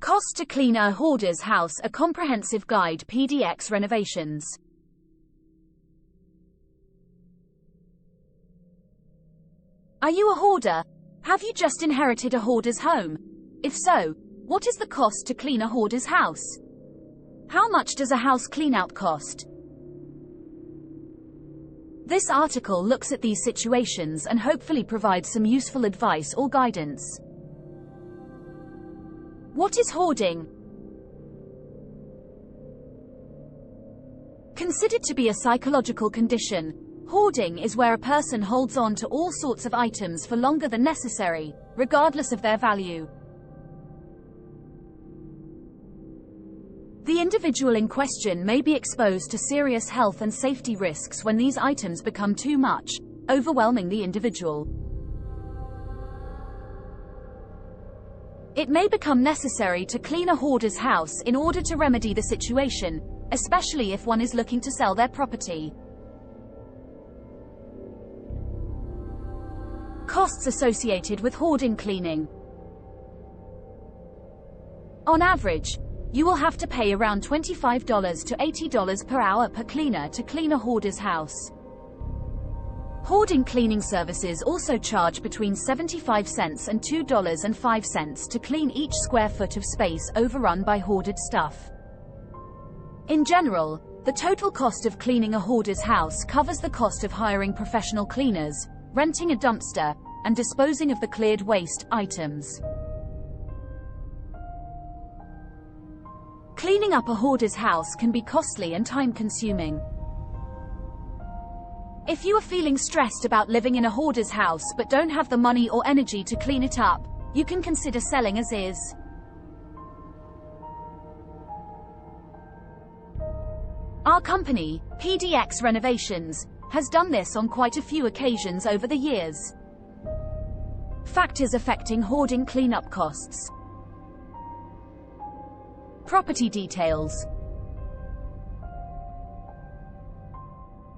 Cost to clean a hoarder's house, a comprehensive guide. PDX Renovations. Are you a hoarder? Have you just inherited a hoarder's home? If so, what is the cost to clean a hoarder's house? How much does a house cleanout cost? This article looks at these situations and hopefully provides some useful advice or guidance. What is hoarding? Considered to be a psychological condition, hoarding is where a person holds on to all sorts of items for longer than necessary, regardless of their value. The individual in question may be exposed to serious health and safety risks when these items become too much, overwhelming the individual. It may become necessary to clean a hoarder's house in order to remedy the situation, especially if one is looking to sell their property. Costs associated with hoarding cleaning. On average, you will have to pay around $25 to $80 per hour per cleaner to clean a hoarder's house. Hoarding cleaning services also charge between 75 cents and $2.05 to clean each square foot of space overrun by hoarded stuff. In general, the total cost of cleaning a hoarder's house covers the cost of hiring professional cleaners, renting a dumpster, and disposing of the cleared waste items. Cleaning up a hoarder's house can be costly and time-consuming. If you are feeling stressed about living in a hoarder's house but don't have the money or energy to clean it up, you can consider selling as is. Our company, PDX Renovations, has done this on quite a few occasions over the years. Factors affecting hoarding cleanup costs. Property details.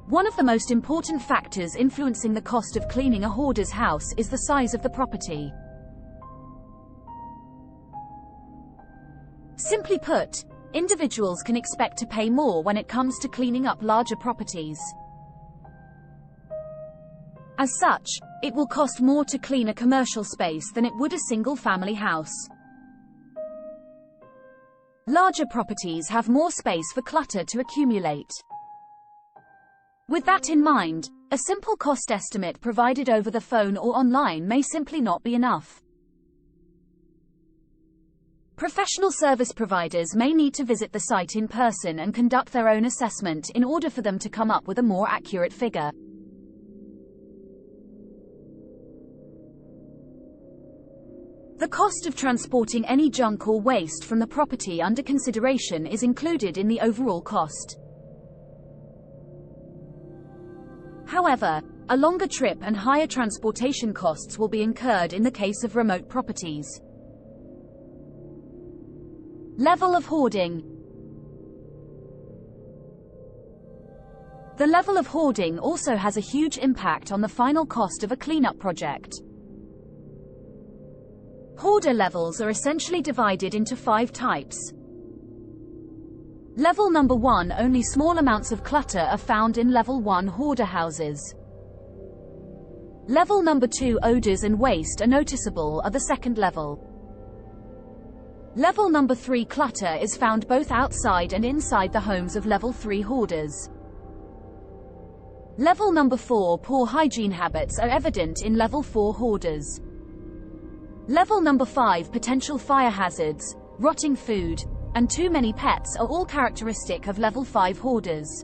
One of the most important factors influencing the cost of cleaning a hoarder's house is the size of the property. Simply put, individuals can expect to pay more when it comes to cleaning up larger properties. As such, it will cost more to clean a commercial space than it would a single-family house. Larger properties have more space for clutter to accumulate. With that in mind, a simple cost estimate provided over the phone or online may simply not be enough. Professional service providers may need to visit the site in person and conduct their own assessment in order for them to come up with a more accurate figure. The cost of transporting any junk or waste from the property under consideration is included in the overall cost. However, a longer trip and higher transportation costs will be incurred in the case of remote properties. Level of hoarding. The level of hoarding also has a huge impact on the final cost of a cleanup project. Hoarder levels are essentially divided into 5 types. Level number 1, only small amounts of clutter are found in level 1 hoarder houses. Level number 2, odors and waste are noticeable, are the second level. Level number 3, clutter is found both outside and inside the homes of level 3 hoarders. Level number 4, poor hygiene habits are evident in level 4 hoarders. Level number 5, potential fire hazards, rotting food, and too many pets are all characteristic of level 5 hoarders.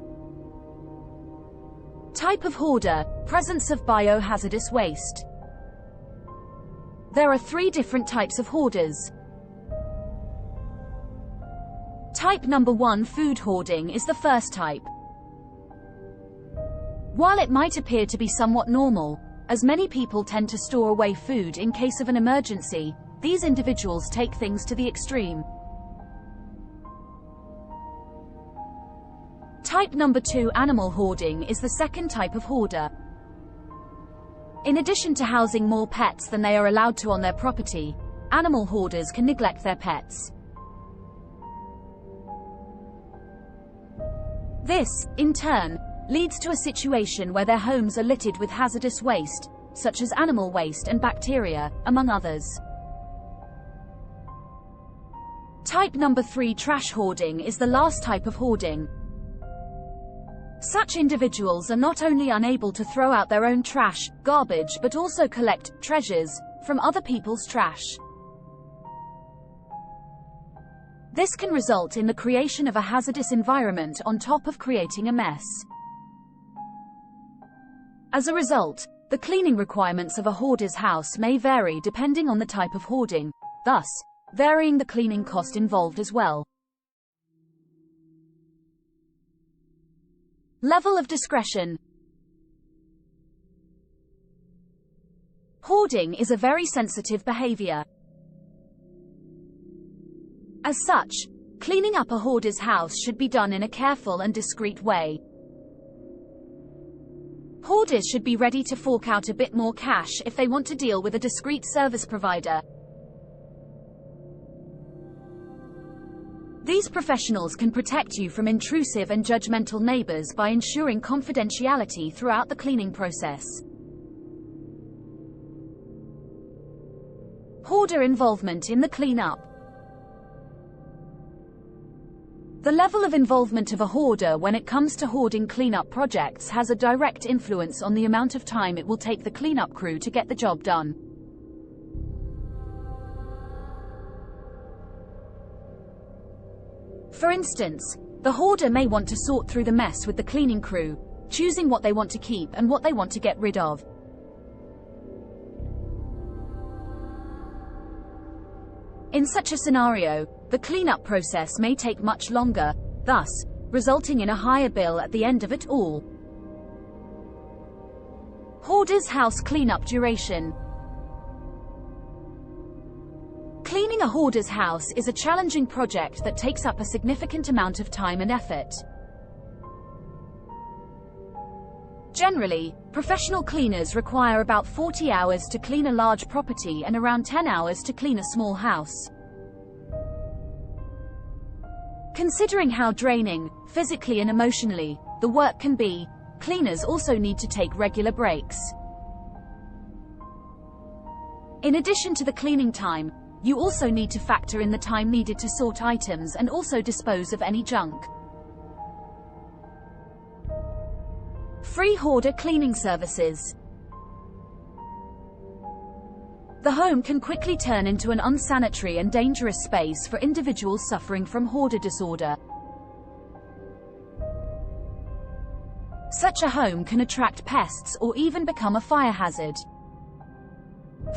Type of hoarder, presence of biohazardous waste. There are 3 different types of hoarders. Type number 1, food hoarding, is the first type. While it might appear to be somewhat normal, as many people tend to store away food in case of an emergency, these individuals take things to the extreme. Type number 2, animal hoarding, is the second type of hoarder. In addition to housing more pets than they are allowed to on their property, animal hoarders can neglect their pets. This, in turn, leads to a situation where their homes are littered with hazardous waste, such as animal waste and bacteria, among others. Type number 3, trash hoarding, is the last type of hoarding. Such individuals are not only unable to throw out their own trash, garbage, but also collect treasures from other people's trash. This can result in the creation of a hazardous environment on top of creating a mess. As a result, the cleaning requirements of a hoarder's house may vary depending on the type of hoarding, thus varying the cleaning cost involved as well. Level of discretion. Hoarding is a very sensitive behavior. As such, cleaning up a hoarder's house should be done in a careful and discreet way. Hoarders should be ready to fork out a bit more cash if they want to deal with a discreet service provider. These professionals can protect you from intrusive and judgmental neighbors by ensuring confidentiality throughout the cleaning process. Hoarder involvement in the cleanup. The level of involvement of a hoarder when it comes to hoarding cleanup projects has a direct influence on the amount of time it will take the cleanup crew to get the job done. For instance, the hoarder may want to sort through the mess with the cleaning crew, choosing what they want to keep and what they want to get rid of. In such a scenario, the cleanup process may take much longer, thus resulting in a higher bill at the end of it all. Hoarder's house cleanup duration. Cleaning a hoarder's house is a challenging project that takes up a significant amount of time and effort. Generally, professional cleaners require about 40 hours to clean a large property and around 10 hours to clean a small house. Considering how draining, physically and emotionally, the work can be, cleaners also need to take regular breaks. In addition to the cleaning time, you also need to factor in the time needed to sort items and also dispose of any junk. Free hoarder cleaning services. The home can quickly turn into an unsanitary and dangerous space for individuals suffering from hoarder disorder. Such a home can attract pests or even become a fire hazard.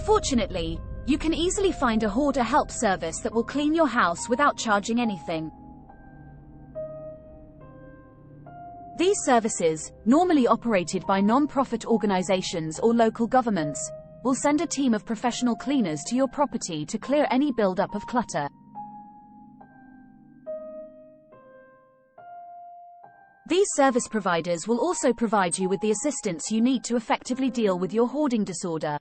Fortunately, you can easily find a hoarder help service that will clean your house without charging anything. These services, normally operated by non-profit organizations or local governments, will send a team of professional cleaners to your property to clear any buildup of clutter. These service providers will also provide you with the assistance you need to effectively deal with your hoarding disorder.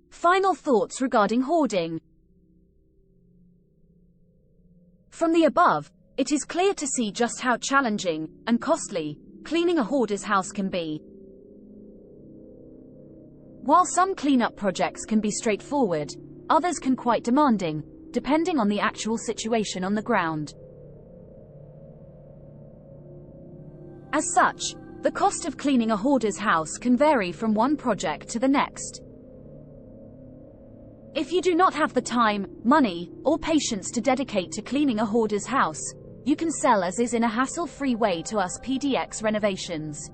Final thoughts regarding hoarding. From the above, it is clear to see just how challenging and costly cleaning a hoarder's house can be. While some cleanup projects can be straightforward, others can be quite demanding, depending on the actual situation on the ground. As such, the cost of cleaning a hoarder's house can vary from one project to the next. If you do not have the time, money, or patience to dedicate to cleaning a hoarder's house, you can sell as is in a hassle-free way to us PDX Renovations.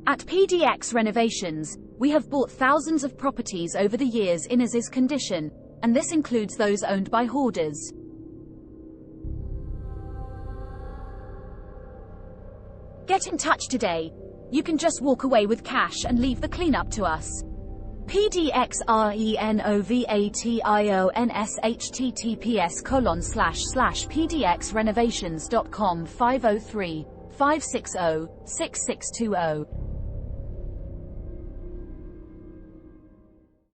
At PDX Renovations, we have bought thousands of properties over the years in as is condition, and this includes those owned by hoarders. Get in touch today. You can just walk away with cash and leave the cleanup to us. PDX Renovations https://pdxrenovations.com 503 560 6620